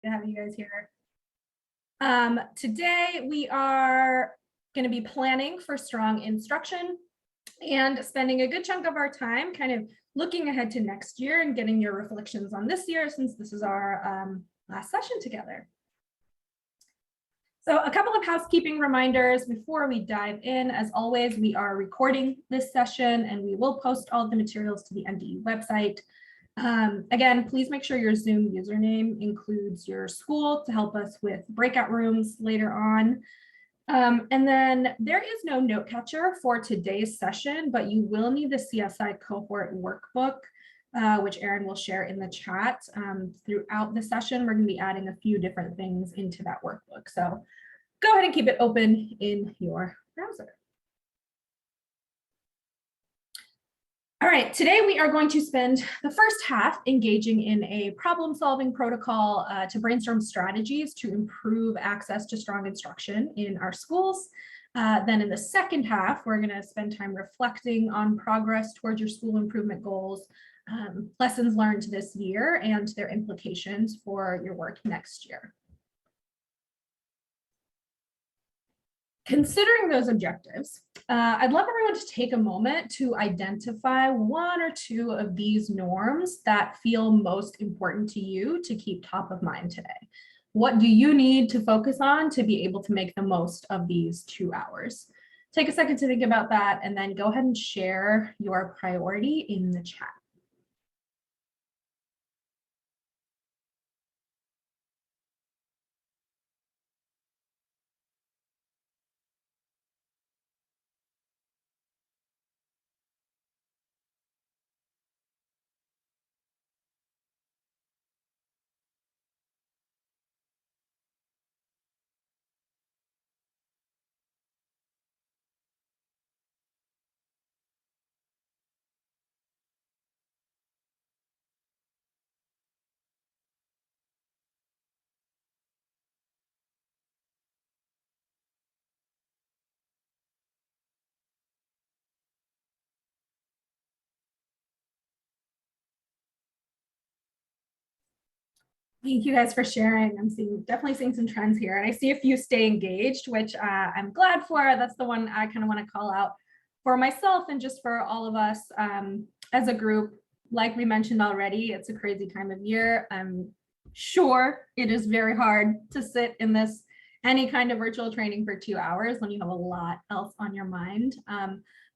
to have you guys here. Today we are going to be planning for strong instruction and spending a good chunk of our time kind of looking ahead to next year and getting your reflections on this year, since this is our last session together. So a couple of housekeeping reminders before we dive in. As always, we are recording this session and we will post all of the materials to the MDE website. Again, please make sure your Zoom username includes your school to help us with breakout rooms later on. And then there is no note catcher for today's session, but you will need the CSI cohort workbook, which Erin will share in the chat. Throughout the session, we're going to be adding a few different things into that workbook. So go ahead and keep it open in your browser. All right, today we are going to spend the first half engaging in a problem-solving protocol to brainstorm strategies to improve access to strong instruction in our schools. Then in the second half, we're going to spend time reflecting on progress towards your school improvement goals, lessons learned this year, and their implications for your work next year. Considering those objectives, I'd love everyone to take a moment to identify one or two of these norms that feel most important to you to keep top of mind today. What do you need to focus on to be able to make the most of these 2 hours? Take a second to think about that and then go ahead and share your priority in the chat. Thank you guys for sharing. I'm definitely seeing some trends here, and I see a few stay engaged, which I'm glad for. That's the one I kind of want to call out for myself and just for all of us as a group. Like we mentioned already, it's a crazy time of year. I'm sure it is very hard to sit in any kind of virtual training for 2 hours when you have a lot else on your mind.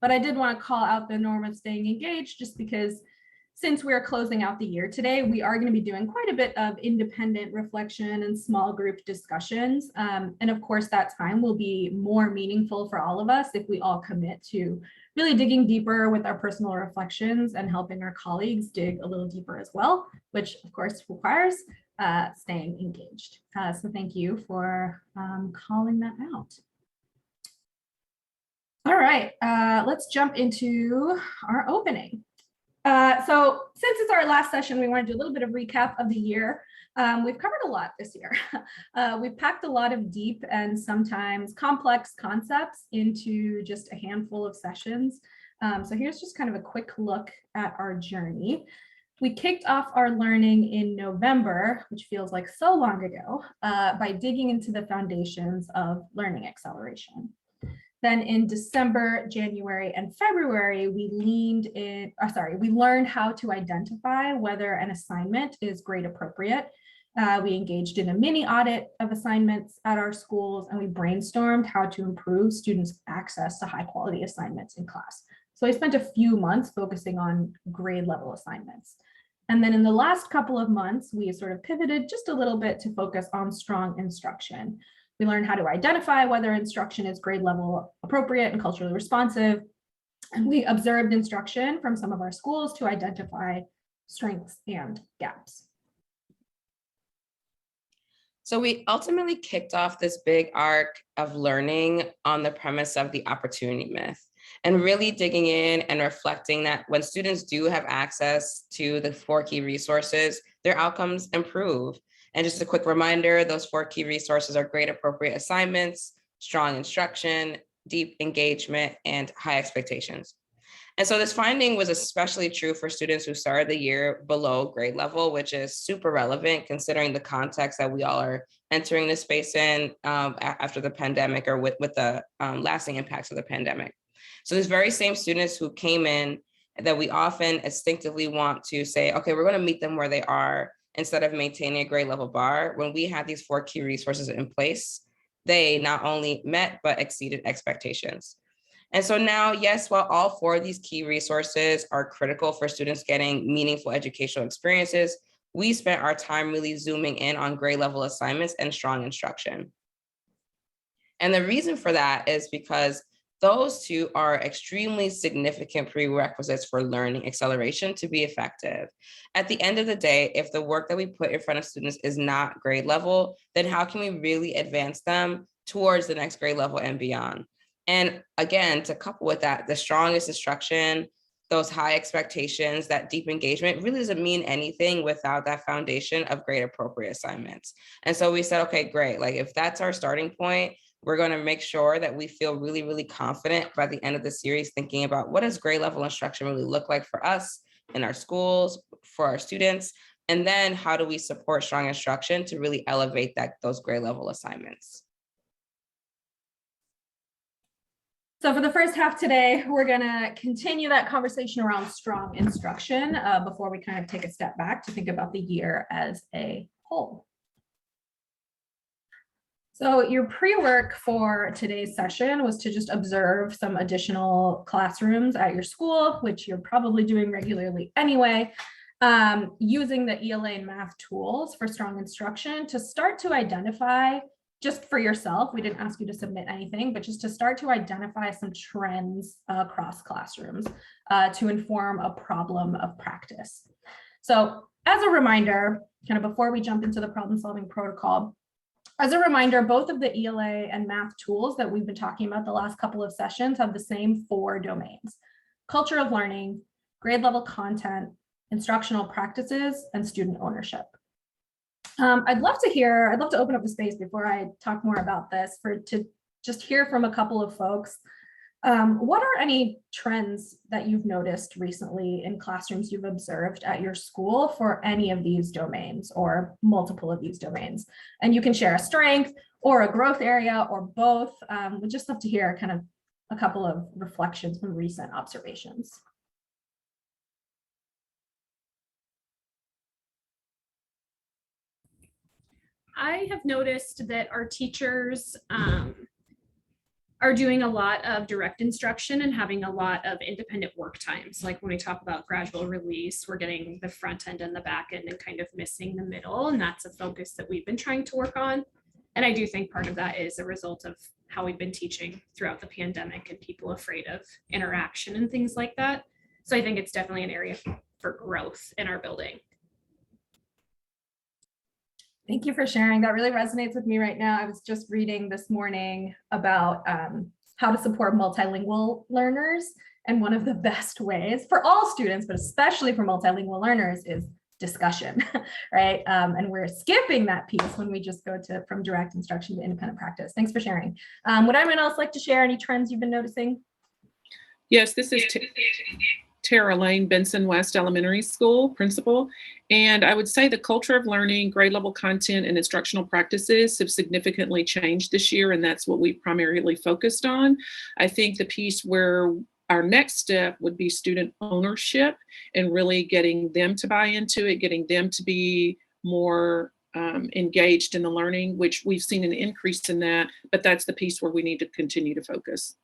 But I did want to call out the norm of staying engaged, just because since we're closing out the year today, we are going to be doing quite a bit of independent reflection and small group discussions. And of course, that time will be more meaningful for all of us if we all commit to really digging deeper with our personal reflections and helping our colleagues dig a little deeper as well, which of course requires staying engaged. So thank you for calling that out. All right, let's jump into our opening. So since it's our last session, we want to do a little bit of recap of the year. We've covered a lot this year. We've packed a lot of deep and sometimes complex concepts into just a handful of sessions. So here's just kind of a quick look at our journey. We kicked off our learning in November, which feels like so long ago, by digging into the foundations of learning acceleration. Then in December, January, and February, we learned how to identify whether an assignment is grade appropriate. We engaged in a mini audit of assignments at our schools, and we brainstormed how to improve students' access to high quality assignments in class. So I spent a few months focusing on grade level assignments. And then in the last couple of months, we sort of pivoted just a little bit to focus on strong instruction. We learned how to identify whether instruction is grade level appropriate and culturally responsive. And we observed instruction from some of our schools to identify strengths and gaps. So we ultimately kicked off this big arc of learning on the premise of the opportunity myth, and really digging in and reflecting that when students do have access to the 4 key resources, their outcomes improve. And just a quick reminder, those 4 key resources are grade appropriate assignments, strong instruction, deep engagement, and high expectations. And so this finding was especially true for students who started the year below grade level, which is super relevant considering the context that we all are entering this space in after the pandemic, or with the lasting impacts of the pandemic. So these very same students who came in that we often instinctively want to say, okay, we're going to meet them where they are instead of maintaining a grade level bar. When we had these 4 key resources in place, they not only met, but exceeded expectations. And so now, yes, while all 4 of these key resources are critical for students getting meaningful educational experiences, we spent our time really zooming in on grade level assignments and strong instruction. And the reason for that is because those 2 are extremely significant prerequisites for learning acceleration to be effective. At the end of the day, if the work that we put in front of students is not grade level, then how can we really advance them towards the next grade level and beyond? And again, to couple with that, the strongest instruction, those high expectations, that deep engagement really doesn't mean anything without that foundation of grade appropriate assignments. And so we said, okay, great. Like if that's our starting point, we're going to make sure that we feel really, really confident by the end of the series, thinking about what does grade level instruction really look like for us in our schools, for our students, and then how do we support strong instruction to really elevate those grade level assignments. So for the first half today, we're going to continue that conversation around strong instruction before we kind of take a step back to think about the year as a whole. So your pre-work for today's session was to just observe some additional classrooms at your school, which you're probably doing regularly anyway, using the ELA and math tools for strong instruction to start to identify, just for yourself, we didn't ask you to submit anything, but just to start to identify some trends across classrooms to inform a problem of practice. So as a reminder, kind of before we jump into the problem-solving protocol, as a reminder, both of the ELA and math tools that we've been talking about the last couple of sessions have the same 4 domains: culture of learning, grade level content, instructional practices, and student ownership. I'd love to open up the space before I talk more about this to just hear from a couple of folks. What are any trends that you've noticed recently in classrooms you've observed at your school for any of these domains or multiple of these domains? And you can share a strength or a growth area or both. We'd just love to hear kind of a couple of reflections from recent observations. I have noticed that our teachers are doing a lot of direct instruction and having a lot of independent work times. Like when we talk about gradual release, we're getting the front end and the back end and kind of missing the middle. And that's a focus that we've been trying to work on. And I do think part of that is a result of how we've been teaching throughout the pandemic and people afraid of interaction and things like that. So I think it's definitely an area for growth in our building. Thank you for sharing. That really resonates with me right now. I was just reading this morning about how to support multilingual learners. And one of the best ways for all students, but especially for multilingual learners, is discussion, right? And we're skipping that piece when we just go from direct instruction to independent practice. Thanks for sharing. Would anyone else like to share any trends you've been noticing? Yes, this is Tara Lane, Benson West Elementary School principal. And I would say the culture of learning, grade level content, and instructional practices have significantly changed this year, and that's what we primarily focused on. I think the piece where our next step would be student ownership and really getting them to buy into it, getting them to be more engaged in the learning, which we've seen an increase in that, but that's the piece where we need to continue to focus.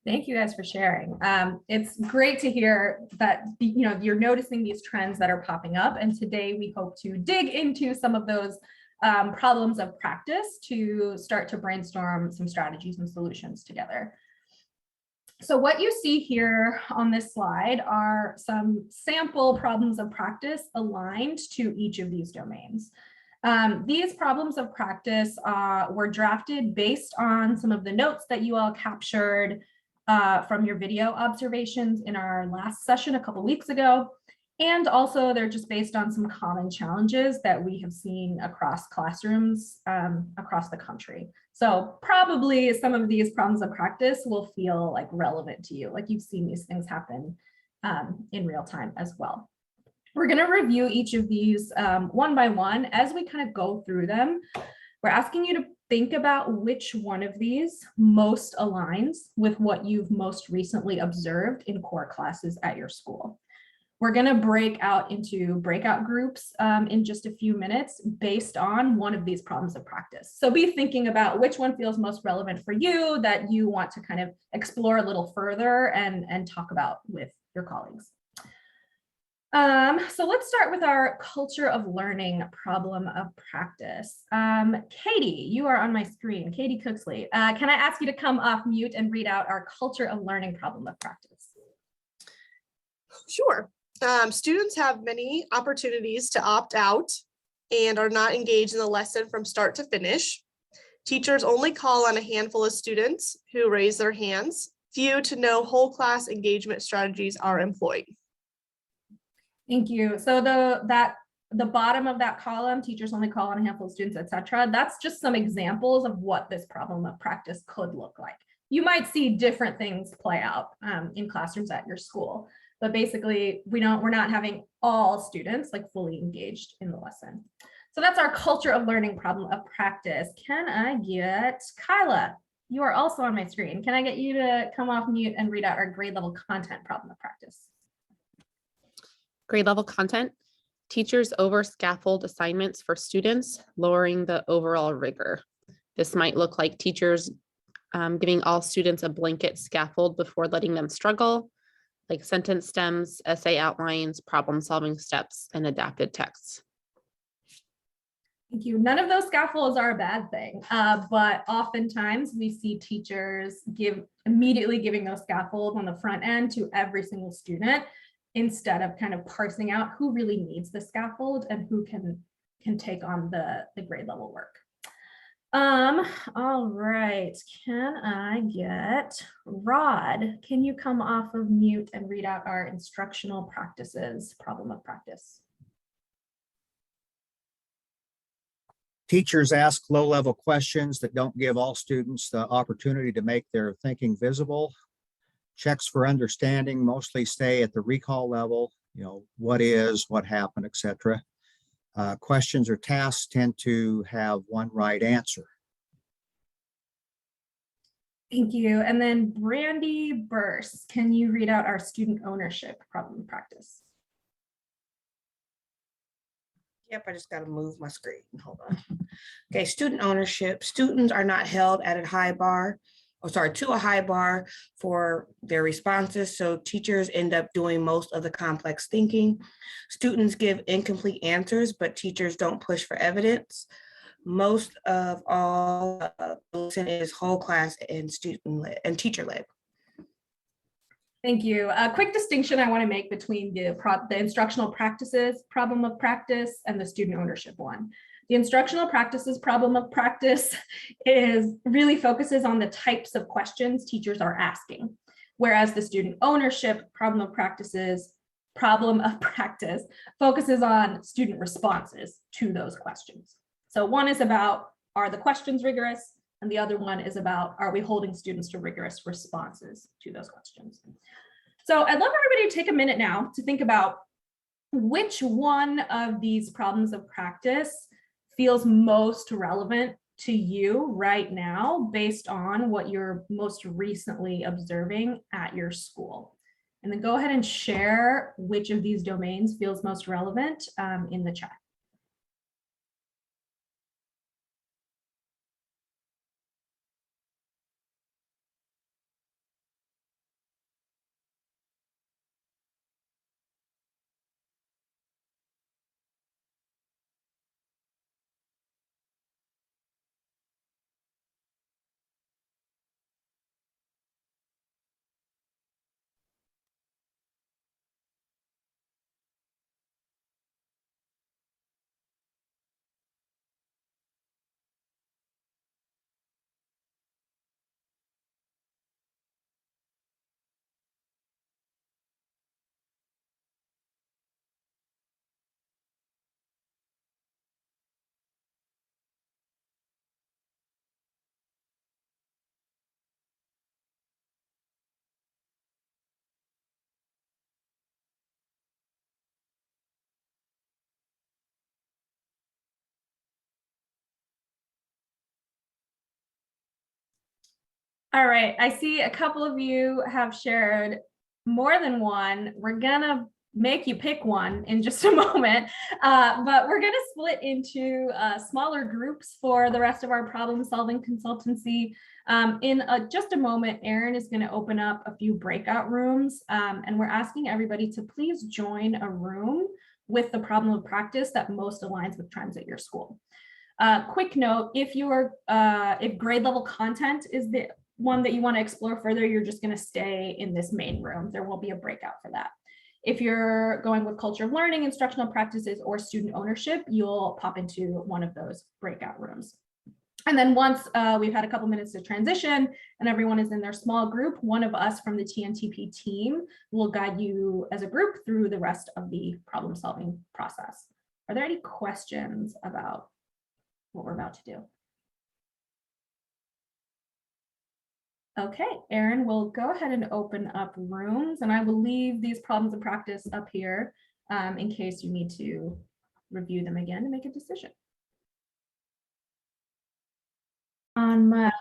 Thank you guys for sharing. It's great to hear that you're noticing these trends that are popping up. And today we hope to dig into some of those problems of practice to start to brainstorm some strategies and solutions together. So what you see here on this slide are some sample problems of practice aligned to each of these domains. These problems of practice were drafted based on some of the notes that you all captured from your video observations in our last session a couple weeks ago. And also they're just based on some common challenges that we have seen across classrooms across the country. So probably some of these problems of practice will feel like relevant to you, like you've seen these things happen in real time as well. We're going to review each of these one by one. As we kind of go through them, we're asking you to think about which one of these most aligns with what you've most recently observed in core classes at your school. We're going to break out into breakout groups in just a few minutes based on one of these problems of practice. So be thinking about which one feels most relevant for you that you want to kind of explore a little further and talk about with your colleagues. So let's start with our culture of learning problem of practice. Katie, you are on my screen. Katie Cooksley, can I ask you to come off mute and read out our culture of learning problem of practice? Sure. Students have many opportunities to opt out and are not engaged in the lesson from start to finish. Teachers only call on a handful of students who raise their hands. Few to no whole class engagement strategies are employed. Thank you. So the bottom of that column, teachers only call on a handful of students, etc. That's just some examples of what this problem of practice could look like. You might see different things play out in classrooms at your school, but basically we're not having all students like fully engaged in the lesson. So that's our culture of learning problem of practice. Can I get Kyla? You are also on my screen. Can I get you to come off mute and read out our grade level content problem of practice? Grade level content, teachers over scaffold assignments for students, lowering the overall rigor. This might look like teachers giving all students a blanket scaffold before letting them struggle, like sentence stems, essay outlines, problem solving steps, and adapted texts. Thank you. None of those scaffolds are a bad thing, but oftentimes we see teachers immediately giving those scaffolds on the front end to every single student, instead of kind of parsing out who really needs the scaffold and who can take on the grade level work. All right, can I get Rod? Can you come off of mute and read out our instructional practices problem of practice? Teachers ask low-level questions that don't give all students the opportunity to make their thinking visible. Checks for understanding mostly stay at the recall level, what is, what happened, etc. Questions or tasks tend to have one right answer. Thank you. And then Brandy Burse, can you read out our student ownership problem of practice? Yep, I just got to move my screen. Hold on. Okay, student ownership. Students are not held at a high bar, to a high bar for their responses. So teachers end up doing most of the complex thinking. Students give incomplete answers, but teachers don't push for evidence. Most of all, listen is whole class and student-led and teacher-led. Thank you. A quick distinction I want to make between the instructional practices problem of practice and the student ownership one. The instructional practices problem of practice really focuses on the types of questions teachers are asking, whereas the student ownership problem of practice focuses on student responses to those questions. So one is about, are the questions rigorous? And the other one is about, are we holding students to rigorous responses to those questions? So I'd love everybody to take a minute now to think about which one of these problems of practice feels most relevant to you right now based on what you're most recently observing at your school. And then go ahead and share which of these domains feels most relevant in the chat. All right, I see a couple of you have shared more than one. We're gonna make you pick one in just a moment, but we're gonna split into smaller groups for the rest of our problem solving consultancy. In just a moment, Erin is gonna open up a few breakout rooms, and we're asking everybody to please join a room with the problem of practice that most aligns with trends at your school. Quick note, if grade level content is the one that you want to explore further, you're just going to stay in this main room. There won't be a breakout for that. If you're going with culture of learning, instructional practices, or student ownership, you'll pop into one of those breakout rooms. And then once we've had a couple minutes to transition and everyone is in their small group, one of us from the TNTP team will guide you as a group through the rest of the problem solving process. Are there any questions about what we're about to do? Okay, Erin will go ahead and open up rooms, and I will leave these problems of practice up here in case you need to review them again and make a decision. On my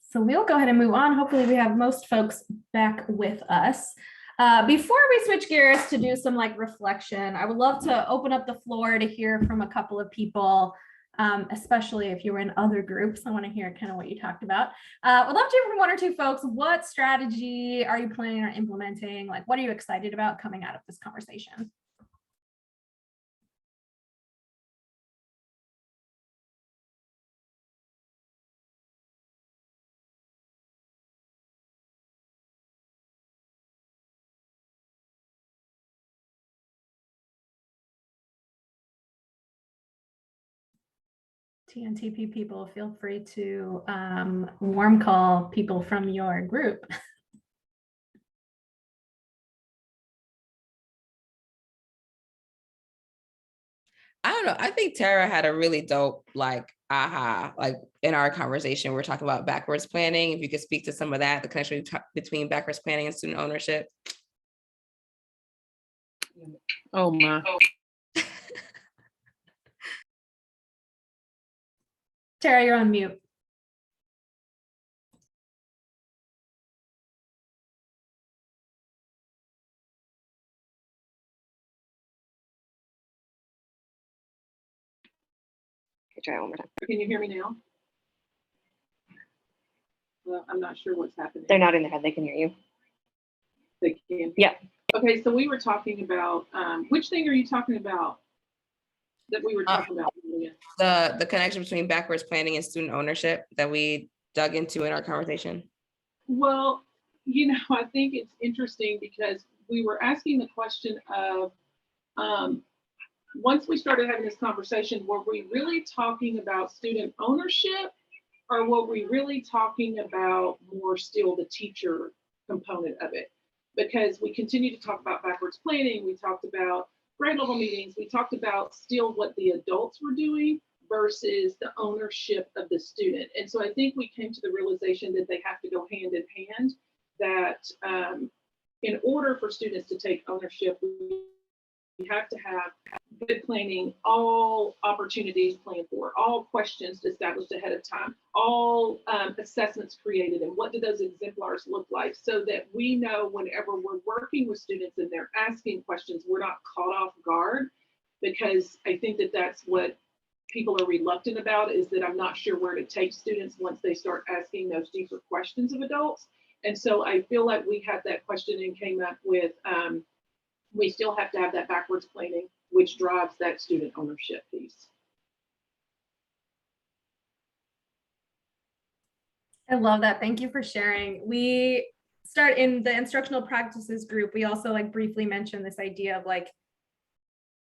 so we'll go ahead and move on. Hopefully we have most folks back with us. Before we switch gears to do some like reflection, I would love to open up the floor to hear from a couple of people, especially if you were in other groups. I want to hear kind of what you talked about. I'd love to hear from one or two folks. What strategy are you planning on implementing? Like, what are you excited about coming out of this conversation? TNTP people, feel free to warm call people from your group. I don't know. I think Tara had a really dope, like, aha, like in our conversation, we're talking about backwards planning. If you could speak to some of that, the connection between backwards planning and student ownership. Oh my. Tara, you're on mute. Okay, try it one more time. Can you hear me now? Well, I'm not sure what's happening. They're nodding their head. They can hear you. They can. Yeah. Okay, so we were talking about, which thing are you talking about that we were talking about? The connection between backwards planning and student ownership that we dug into in our conversation. Well, you know, I think it's interesting because we were asking the question of, once we started having this conversation, were we really talking about student ownership, or were we really talking about more still the teacher component of it? Because we continue to talk about backwards planning, we talked about grade level meetings, we talked about still what the adults were doing versus the ownership of the student. And so I think we came to the realization that they have to go hand in hand, that in order for students to take ownership, we have to have good planning, all opportunities planned for, all questions established ahead of time, all assessments created, and what do those exemplars look like, so that we know whenever we're working with students and they're asking questions, we're not caught off guard. Because I think that that's what people are reluctant about, is that I'm not sure where to take students once they start asking those deeper questions of adults. And so I feel like we had that question and came up with, we still have to have that backwards planning, which drives that student ownership piece. I love that. Thank you for sharing. We start in the instructional practices group. We also like briefly mentioned this idea of like,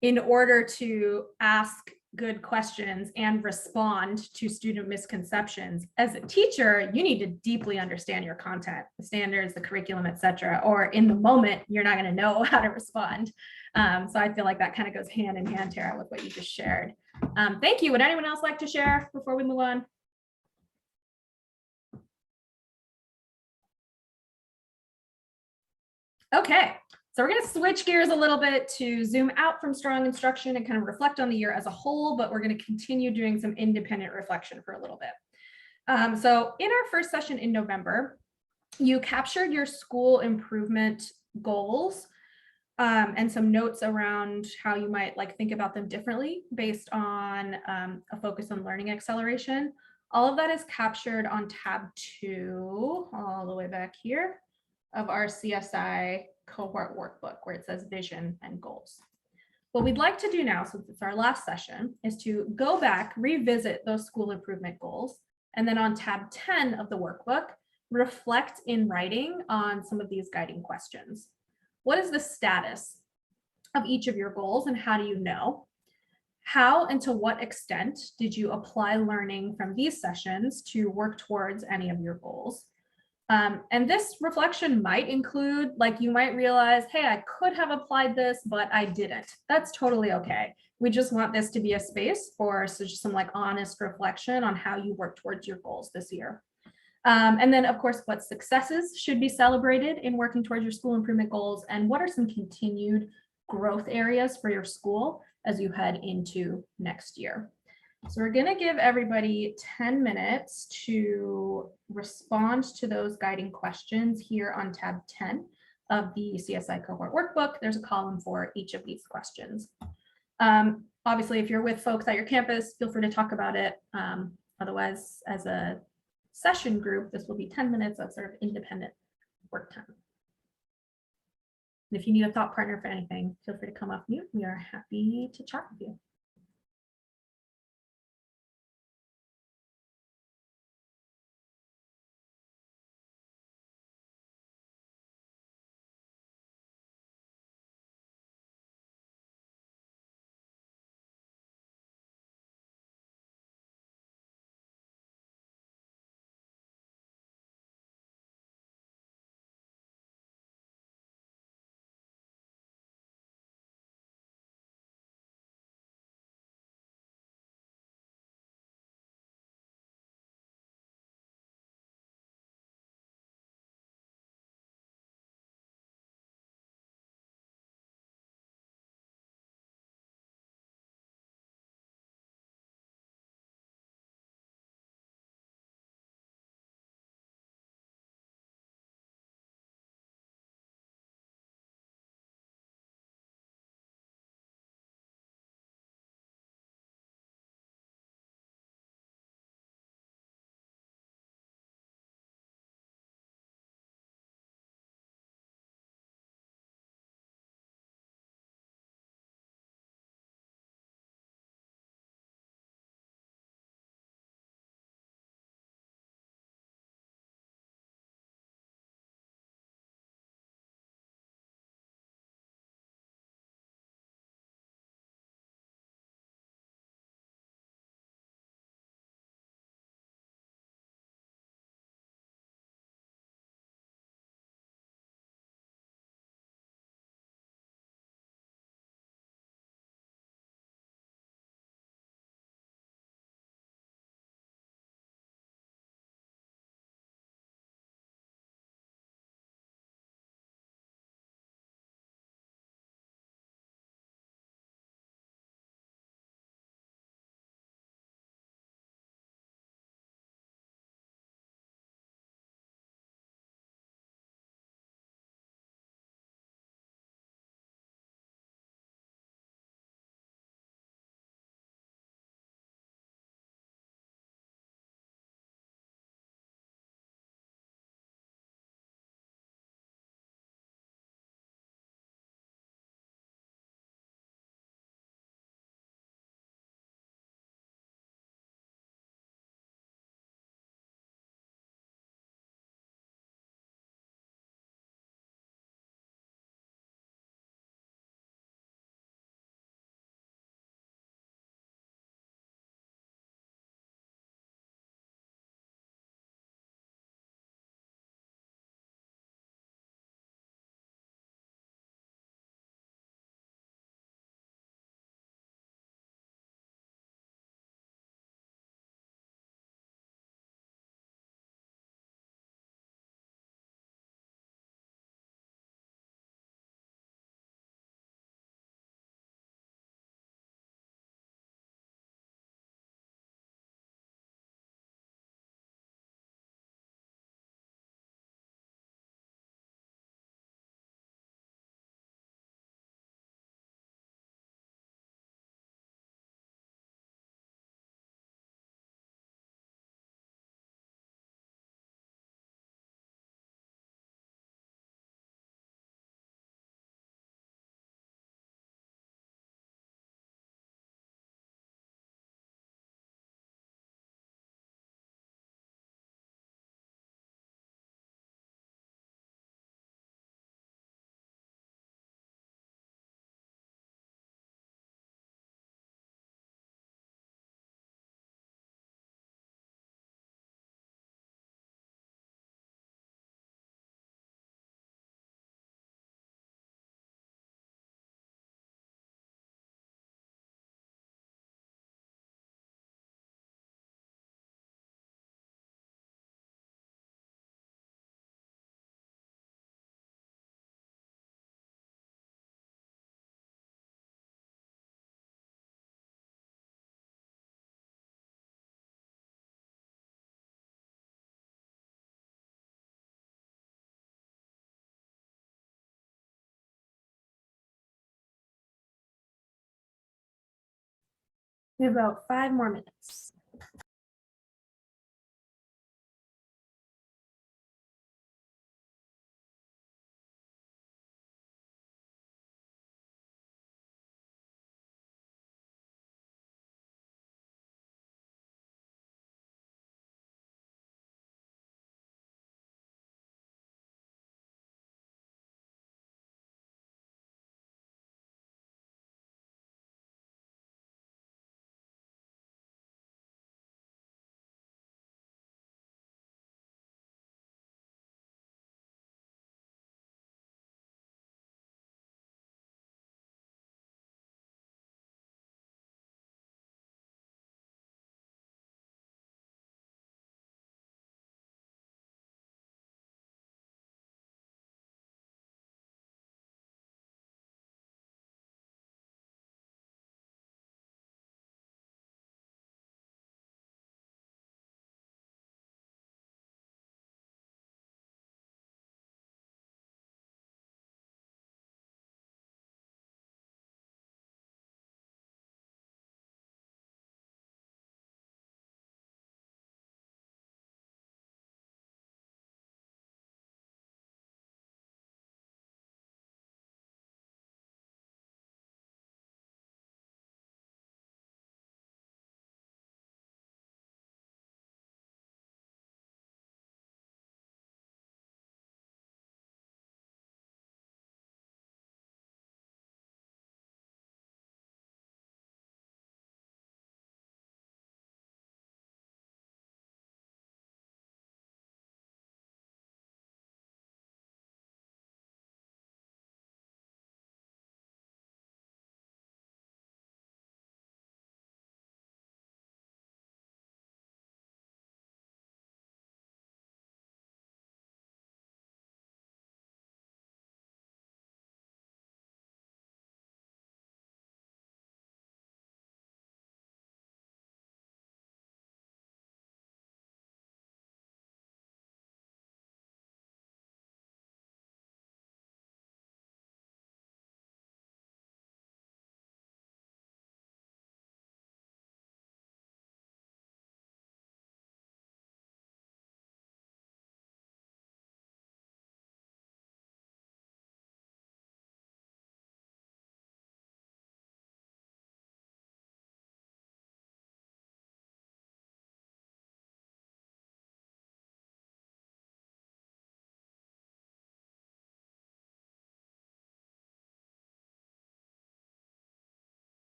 in order to ask good questions and respond to student misconceptions, as a teacher, you need to deeply understand your content, the standards, the curriculum, et cetera, or in the moment, you're not going to know how to respond. So I feel like that kind of goes hand in hand, Tara, with what you just shared. Thank you. Would anyone else like to share before we move on? Okay. So we're going to switch gears a little bit to zoom out from strong instruction and kind of reflect on the year as a whole, but we're going to continue doing some independent reflection for a little bit. So in our first session in November, you captured your school improvement goals and some notes around how you might like think about them differently based on a focus on learning acceleration. All of that is captured on tab 2, all the way back here, of our CSI cohort workbook where it says vision and goals. What we'd like to do now, since it's our last session, is to go back, revisit those school improvement goals, and then on tab 10 of the workbook, reflect in writing on some of these guiding questions. What is the status of each of your goals and how do you know? How and to what extent did you apply learning from these sessions to work towards any of your goals? And this reflection might include, like, you might realize, hey, I could have applied this, but I didn't. That's totally okay. We just want this to be a space for some like honest reflection on how you work towards your goals this year. And then, of course, what successes should be celebrated in working towards your school improvement goals, and what are some continued growth areas for your school as you head into next year. So we're going to give everybody 10 minutes to respond to those guiding questions here on tab 10 of the CSI cohort workbook. There's a column for each of these questions. Obviously, if you're with folks at your campus, feel free to talk about it. Otherwise, as a session group, this will be 10 minutes of sort of independent work time. And if you need a thought partner for anything, feel free to come off mute. We are happy to chat with you. We have about 5 more minutes.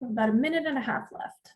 About 1.5 minutes left.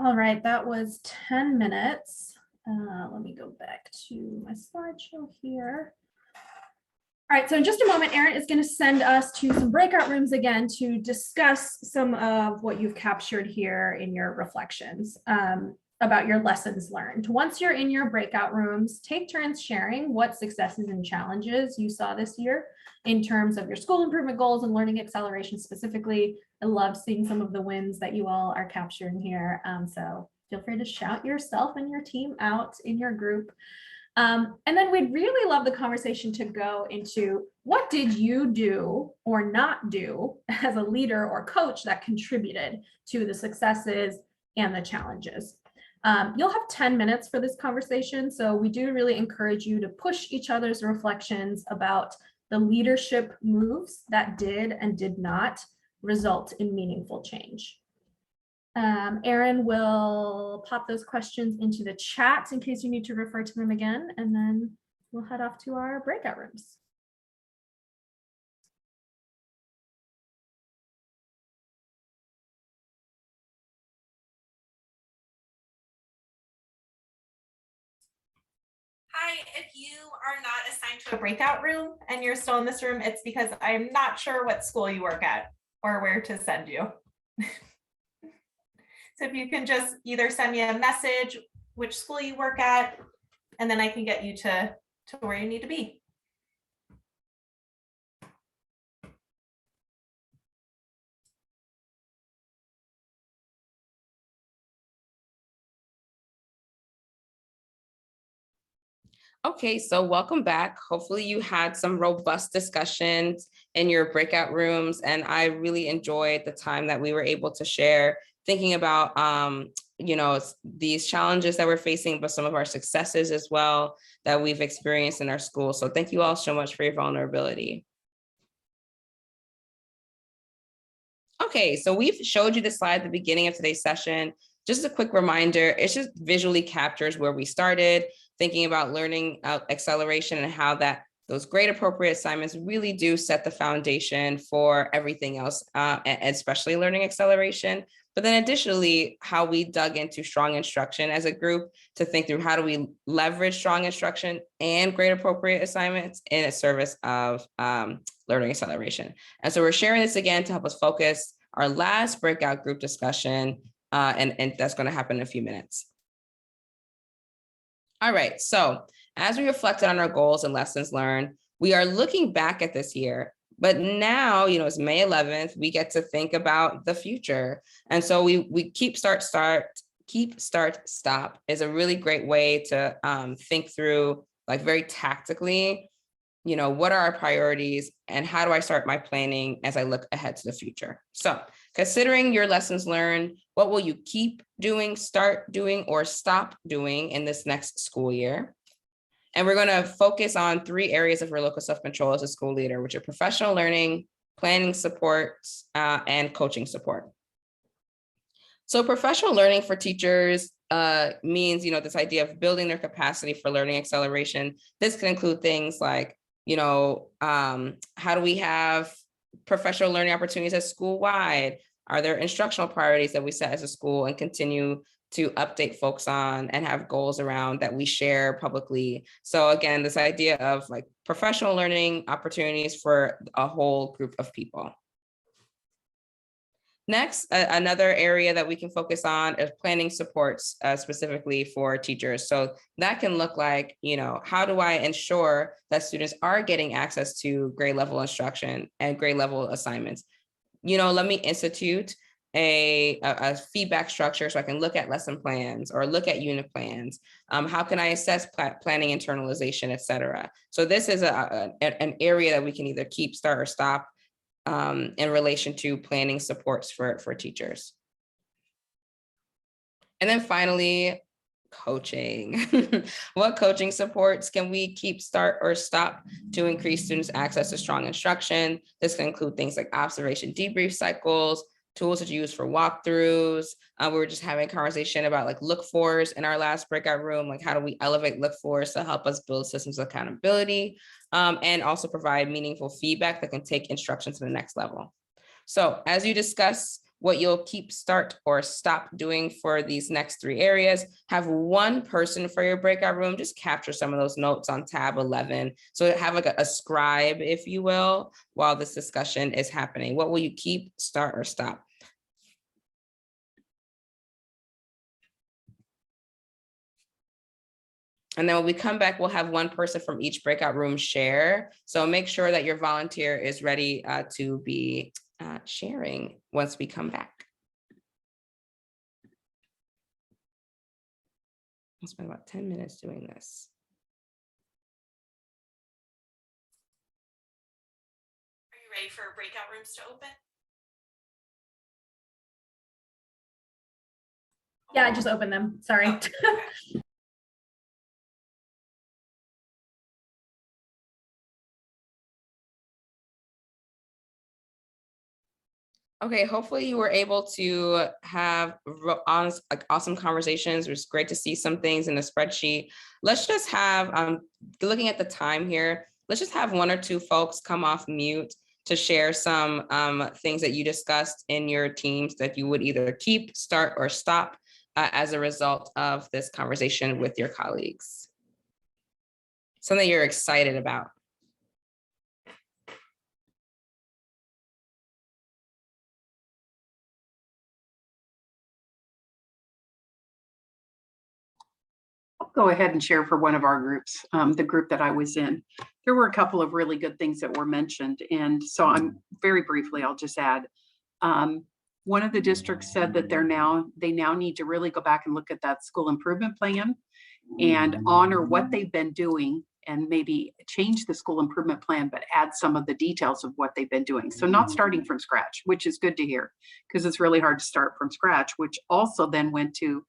All right, that was 10 minutes. Let me go back to my slideshow here. All right, so in just a moment, Erin is going to send us to some breakout rooms again to discuss some of what you've captured here in your reflections about your lessons learned. Once you're in your breakout rooms, take turns sharing what successes and challenges you saw this year in terms of your school improvement goals and learning acceleration specifically. I love seeing some of the wins that you all are capturing here. So feel free to shout yourself and your team out in your group. And then we'd really love the conversation to go into what did you do or not do as a leader or coach that contributed to the successes and the challenges. You'll have 10 minutes for this conversation, so we do really encourage you to push each other's reflections about the leadership moves that did and did not result in meaningful change. Erin will pop those questions into the chat in case you need to refer to them again, and then we'll head off to our breakout rooms. Hi, if you are not assigned to a breakout room and you're still in this room, it's because I'm not sure what school you work at or where to send you. So if you can just either send me a message, which school you work at, and then I can get you to where you need to be. Okay, so welcome back. Hopefully you had some robust discussions in your breakout rooms, and I really enjoyed the time that we were able to share thinking about these challenges that we're facing, but some of our successes as well that we've experienced in our school. So thank you all so much for your vulnerability. Okay, so we've showed you the slide at the beginning of today's session. Just a quick reminder, it just visually captures where we started, thinking about learning acceleration and how those grade appropriate assignments really do set the foundation for everything else, especially learning acceleration. But then additionally, how we dug into strong instruction as a group to think through how do we leverage strong instruction and grade appropriate assignments in a service of learning acceleration. And so we're sharing this again to help us focus our last breakout group discussion, and that's going to happen in a few minutes. All right, so as we reflected on our goals and lessons learned, we are looking back at this year, but now, it's May 11th, we get to think about the future. And so we keep start, stop is a really great way to think through, like, very tactically, what are our priorities and how do I start my planning as I look ahead to the future? So considering your lessons learned, what will you keep doing, start doing, or stop doing in this next school year? And we're going to focus on 3 areas of your local self-control as a school leader, which are professional learning, planning support, and coaching support. So professional learning for teachers means, this idea of building their capacity for learning acceleration. This can include things like, how do we have professional learning opportunities as school-wide? Are there instructional priorities that we set as a school and continue to update folks on and have goals around that we share publicly? So again, this idea of like professional learning opportunities for a whole group of people. Next, another area that we can focus on is planning supports specifically for teachers. So that can look like, how do I ensure that students are getting access to grade level instruction and grade level assignments? Let me institute a feedback structure so I can look at lesson plans or look at unit plans. How can I assess planning internalization, et cetera? So this is an area that we can either keep, start, or stop in relation to planning supports for teachers. And then finally, coaching. What coaching supports can we keep, start, or stop to increase students' access to strong instruction? This can include things like observation debrief cycles, tools to use for walkthroughs. We were just having a conversation about like look-fors in our last breakout room, like how do we elevate look-fors to help us build systems of accountability, and also provide meaningful feedback that can take instruction to the next level. So as you discuss what you'll keep, start, or stop doing for these next 3 areas. Have one person for your breakout room. Just capture some of those notes on tab 11. So have like a scribe, if you will, while this discussion is happening. What will you keep, start, or stop? And then when we come back, we'll have one person from each breakout room share. So make sure that your volunteer is ready to be sharing once we come back. I'll spend about 10 minutes doing this. Are you ready for breakout rooms to open? Yeah, I just opened them. Sorry. Oh, okay. Okay, hopefully you were able to have awesome conversations. It was great to see some things in the spreadsheet. Let's just have, looking at the time here, let's just have 1 or 2 folks come off mute to share some things that you discussed in your teams that you would either keep, start, or stop as a result of this conversation with your colleagues. Something you're excited about. I'll go ahead and share for one of our groups, the group that I was in. There were a couple of really good things that were mentioned. And so I'm very briefly, I'll just add, one of the districts said that they now need to really go back and look at that school improvement plan and honor what they've been doing and maybe change the school improvement plan, but add some of the details of what they've been doing. So not starting from scratch, which is good to hear, because it's really hard to start from scratch, which also then went to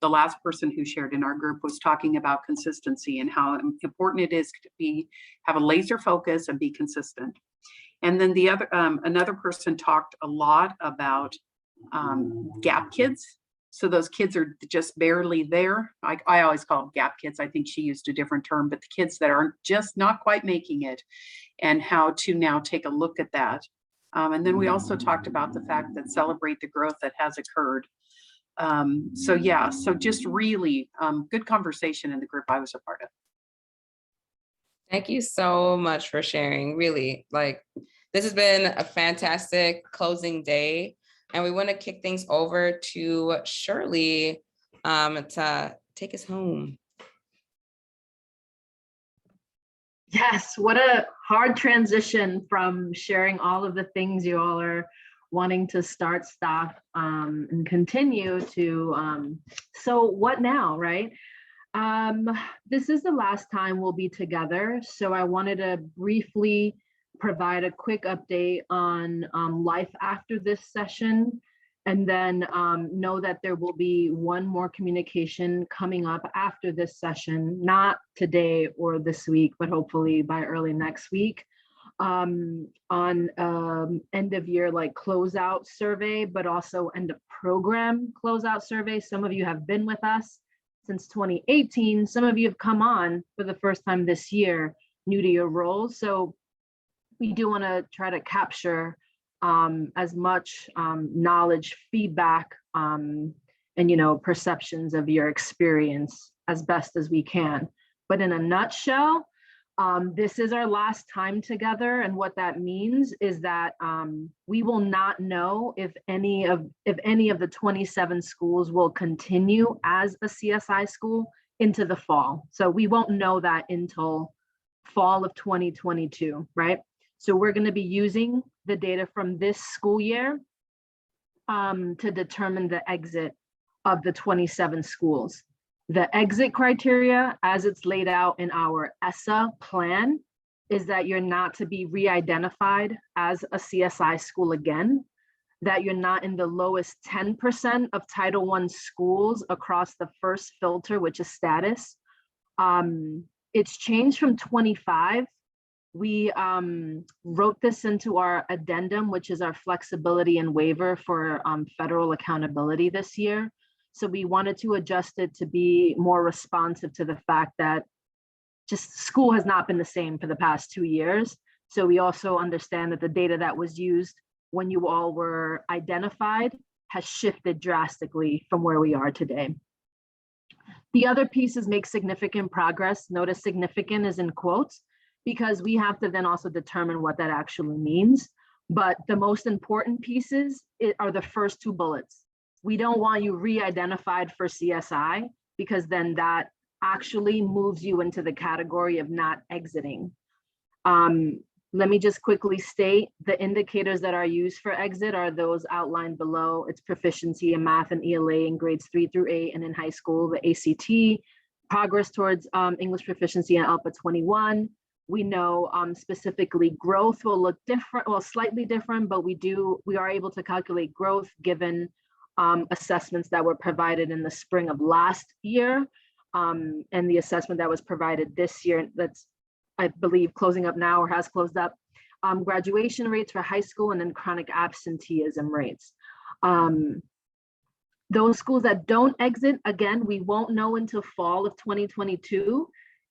the last person who shared in our group was talking about consistency and how important it is to have a laser focus and be consistent. And then the other, another person talked a lot about gap kids. So those kids are just barely there. I always call them gap kids. I think she used a different term, but the kids that aren't just not quite making it, and how to now take a look at that. And then we also talked about the fact that celebrate the growth that has occurred. So yeah, so just really good conversation in the group I was a part of. Thank you so much for sharing. Really, like, this has been a fantastic closing day, and we want to kick things over to Shirley to take us home. Yes, what a hard transition from sharing all of the things you all are wanting to start, stop, and continue to, so what now, right? This is the last time we'll be together, so I wanted to briefly provide a quick update on life after this session, and then know that there will be one more communication coming up after this session, not today or this week, but hopefully by early next week, on end of year like closeout survey, but also end of program closeout survey. Some of you have been with us since 2018. Some of you have come on for the first time this year, new to your roles. So we do want to try to capture as much knowledge, feedback, and perceptions of your experience as best as we can. But in a nutshell, this is our last time together, and what that means is that we will not know if any of the 27 schools will continue as a CSI school into the fall. So we won't know that until fall of 2022, right? So we're going to be using the data from this school year to determine the exit of the 27 schools. The exit criteria, as it's laid out in our ESSA plan, is that you're not to be re-identified as a CSI school again, that you're not in the lowest 10% of Title I schools across the first filter, which is status. It's changed from 25. We wrote this into our addendum, which is our flexibility and waiver for federal accountability this year. So we wanted to adjust it to be more responsive to the fact that just school has not been the same for the past 2 years. So we also understand that the data that was used when you all were identified has shifted drastically from where we are today. The other piece is make significant progress. Notice significant is in quotes because we have to then also determine what that actually means. But the most important pieces are the first two bullets. We don't want you re-identified for CSI because then that actually moves you into the category of not exiting. Let me just quickly state the indicators that are used for exit are those outlined below. It's proficiency in math and ELA in grades 3 through 8 and in high school, the ACT, progress towards English proficiency in ALPA 21. We know specifically growth will look different, well, slightly different, but we are able to calculate growth given assessments that were provided in the spring of last year and the assessment that was provided this year. That's, I believe, closing up now or has closed up. Graduation rates for high school and then chronic absenteeism rates. Those schools that don't exit, again, we won't know until fall of 2022.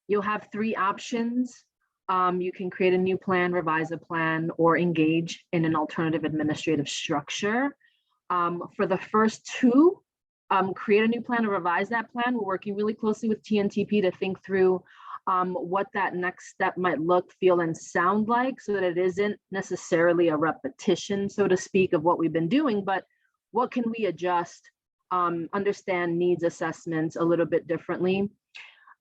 You'll have 3 options. You can create a new plan, revise a plan, or engage in an alternative administrative structure. For the first 2, create a new plan or revise that plan. We're working really closely with TNTP to think through what that next step might look, feel, and sound like so that it isn't necessarily a repetition, so to speak, of what we've been doing, but what can we adjust, understand needs assessments a little bit differently.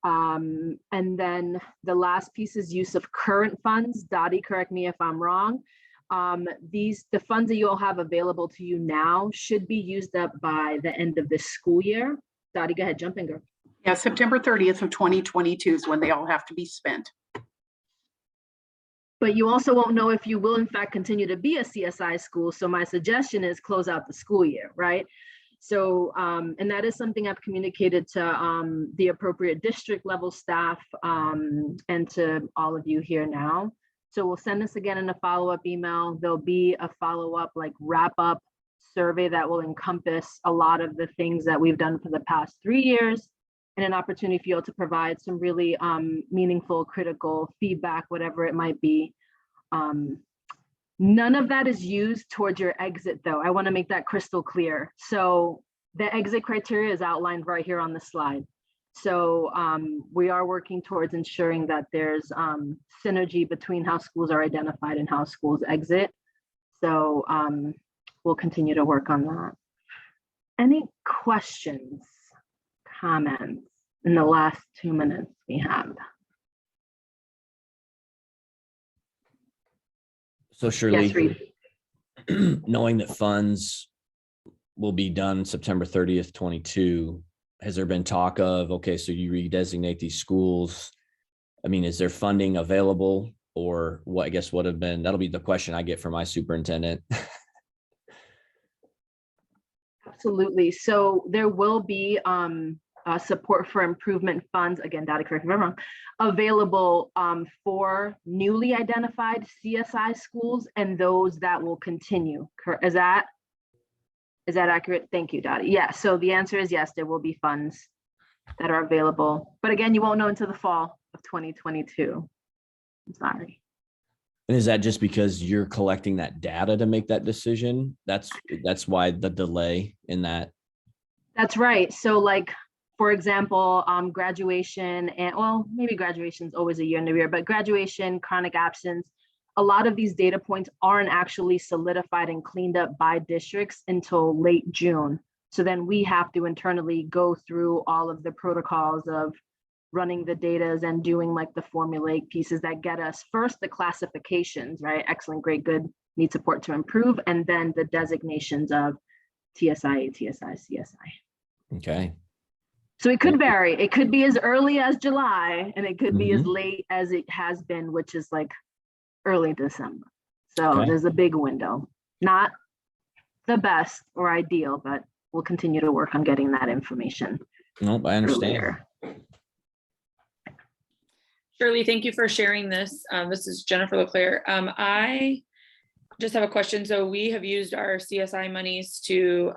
And then the last piece is use of current funds. Dottie, correct me if I'm wrong. The funds that you all have available to you now should be used up by the end of this school year. Dottie, go ahead, jump in, girl. Yeah, September 30th of 2022 is when they all have to be spent. But you also won't know if you will in fact continue to be a CSI school. So my suggestion is close out the school year, right? So, and that is something I've communicated to the appropriate district level staff and to all of you here now. So we'll send this again in a follow-up email. There'll be a follow-up like wrap-up survey that will encompass a lot of the things that we've done for the past 3 years and an opportunity for you all to provide some really meaningful, critical feedback, whatever it might be. None of that is used towards your exit though. I wanna make that crystal clear. So the exit criteria is outlined right here on the slide. So we are working towards ensuring that there's synergy between how schools are identified and how schools exit. So we'll continue to work on that. Any questions, comments in the last 2 minutes we have? So Shirley, Yes, Reed. knowing that funds will be done September 30th, 22, has there been talk of, okay, so you redesignate these schools? I mean, is there funding available or what, I guess would have been, that'll be the question I get from my superintendent. Absolutely. So there will be support for improvement funds, again, Dottie, correct me if I'm wrong, available for newly identified CSI schools and those that will continue. Is that accurate? Thank you, Dottie. Yeah, so the answer is yes, there will be funds that are available. But again, you won't know until the fall of 2022. I'm sorry. And is that just because you're collecting that data to make that decision? That's why the delay in that. That's right. So like, for example, graduation and, well, maybe graduation is always a year in the rear, but graduation, chronic absence, a lot of these data points aren't actually solidified and cleaned up by districts until late June. So then we have to internally go through all of the protocols of running the data and doing like the formulaic pieces that get us first the classifications, right? Excellent, great, good, need support to improve, and then the designations of TSI, TSI, CSI. Okay. So it could vary. It could be as early as July and it could be as late as it has been, which is like early December. So there's a big window. Not the best or ideal, but we'll continue to work on getting that information. Nope, I understand. Earlier. Shirley, thank you for sharing this. This is Jennifer LeClaire. I just have a question. So we have used our CSI monies to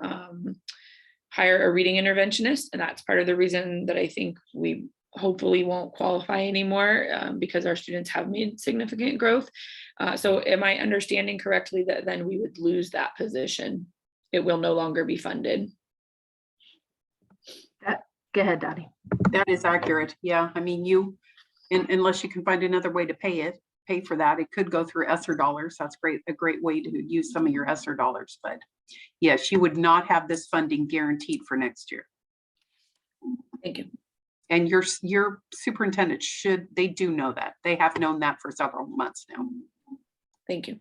hire a reading interventionist, and that's part of the reason that I think we hopefully won't qualify anymore because our students have made significant growth. So am I understanding correctly that then we would lose that position? It will no longer be funded. Go ahead, Dottie. That is accurate. Yeah, I mean, unless you can find another way to pay for that, it could go through ESSER dollars. That's a great way to use some of your ESSER dollars. But yes, you would not have this funding guaranteed for next year. Thank you. And your superintendent they do know that. They have known that for several months now. Thank you.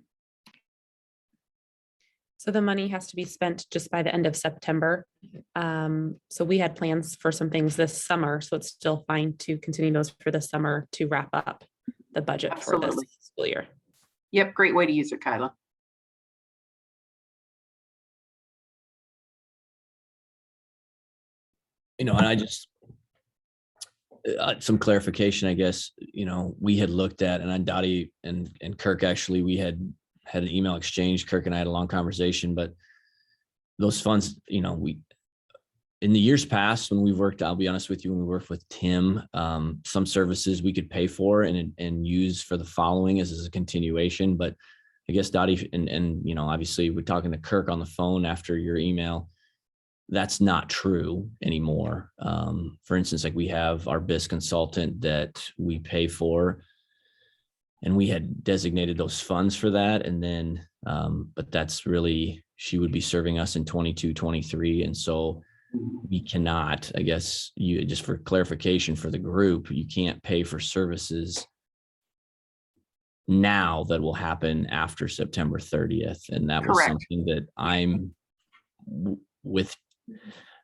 So the money has to be spent just by the end of September. So we had plans for some things this summer, so it's still fine to continue those for the summer to wrap up the budget for this Absolutely. school year. Yep, great way to use it, Kyla. And I just, some clarification, I guess, we had looked at, and Dottie and Kirk, actually, we had an email exchange. Kirk and I had a long conversation, but those funds, we, in the years past, when we've worked, I'll be honest with you, when we worked with Tim, some services we could pay for and use for the following as a continuation. But I guess Dottie and obviously we're talking to Kirk on the phone after your email. That's not true anymore. For instance, like we have our BIS consultant that we pay for, and we had designated those funds for that. And then, but that's really, she would be serving us in 22, 23. And so we cannot, I guess, just for clarification for the group, you can't pay for services now that will happen after September 30th. And that was Correct. something that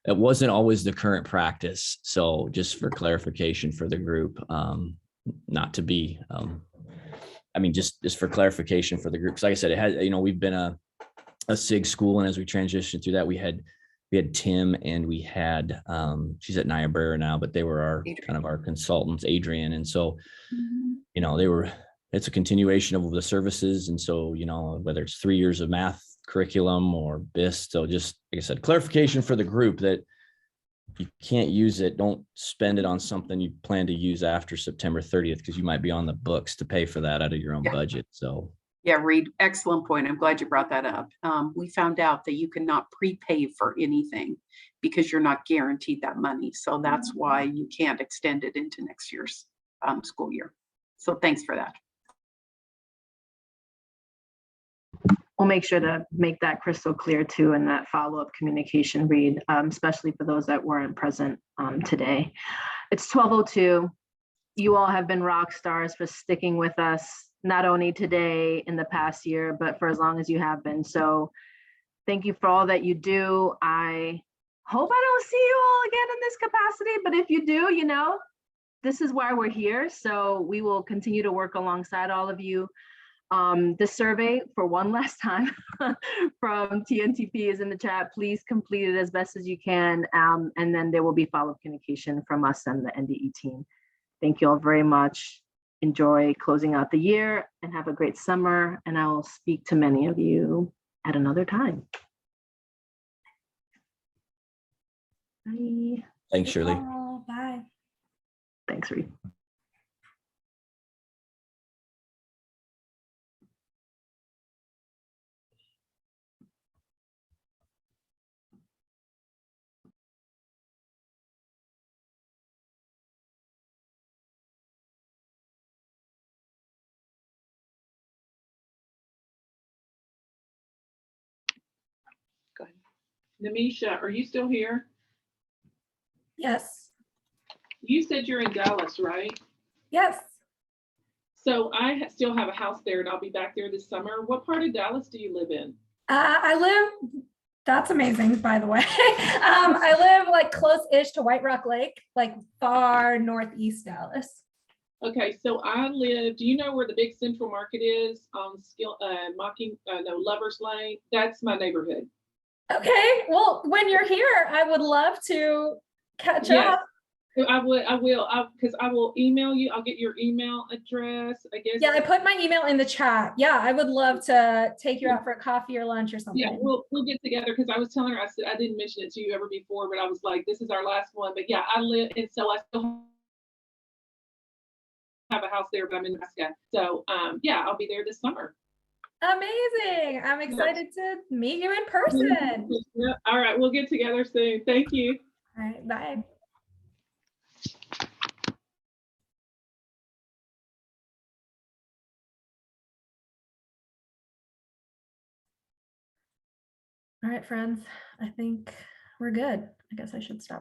it wasn't always the current practice. So just for clarification for the group, not to be, just for clarification for the group. Cause like I said, it has, we've been a SIG school. And as we transitioned through that, we had Tim and we had, she's at Niobrara now, but they were our consultants, Adrian. And so, it's a continuation of the services. And so, whether it's 3 years of math curriculum or BIS. So just, like I said, clarification for the group that you can't use it. Don't spend it on something you plan to use after September 30th, because you might be on the books to pay for that out of your own budget. So yeah, Reed, excellent point. I'm glad you brought that up. We found out that you cannot prepay for anything because you're not guaranteed that money. So that's why you can't extend it into next year's school year. So thanks for that. We'll make sure to make that crystal clear too in that follow-up communication, Reed, especially for those that weren't present today. It's 12:02. You all have been rock stars for sticking with us, not only today in the past year, but for as long as you have been. So thank you for all that you do. I hope I don't see you all again in this capacity, but if you do, this is why we're here. So we will continue to work alongside all of you. The survey for one last time from TNTP is in the chat. Please complete it as best as you can. And then there will be follow-up communication from us and the NDE team. Thank you all very much. Enjoy closing out the year and have a great summer. And I will speak to many of you at another time. Bye. thanks, Shirley. Bye. Thanks, Reed. Namisha, are you still here? Yes. You said you're in Dallas, right? Yes. So I still have a house there and I'll be back there this summer. What part of Dallas do you live in? That's amazing, by the way. I live like close-ish to White Rock Lake, like far northeast Dallas. Okay, so do you know where the big Central Market is on Lover's Lane? That's my neighborhood. Okay, well, when you're here, I would love to catch up. I will, because I will email you. I'll get your email address, I guess. Yeah, I put my email in the chat. Yeah, I would love to take you out for a coffee or lunch or something. Yeah, we'll get together, because I was telling her, I said, I didn't mention it to you ever before, but I was like, this is our last one. But yeah, I live, and so I still have a house there, but I'm in Nebraska. So yeah, I'll be there this summer. Amazing. I'm excited to meet you in person. Yeah. All right, we'll get together soon. Thank you. All right, bye. All right, friends, I think we're good. I guess I should stop.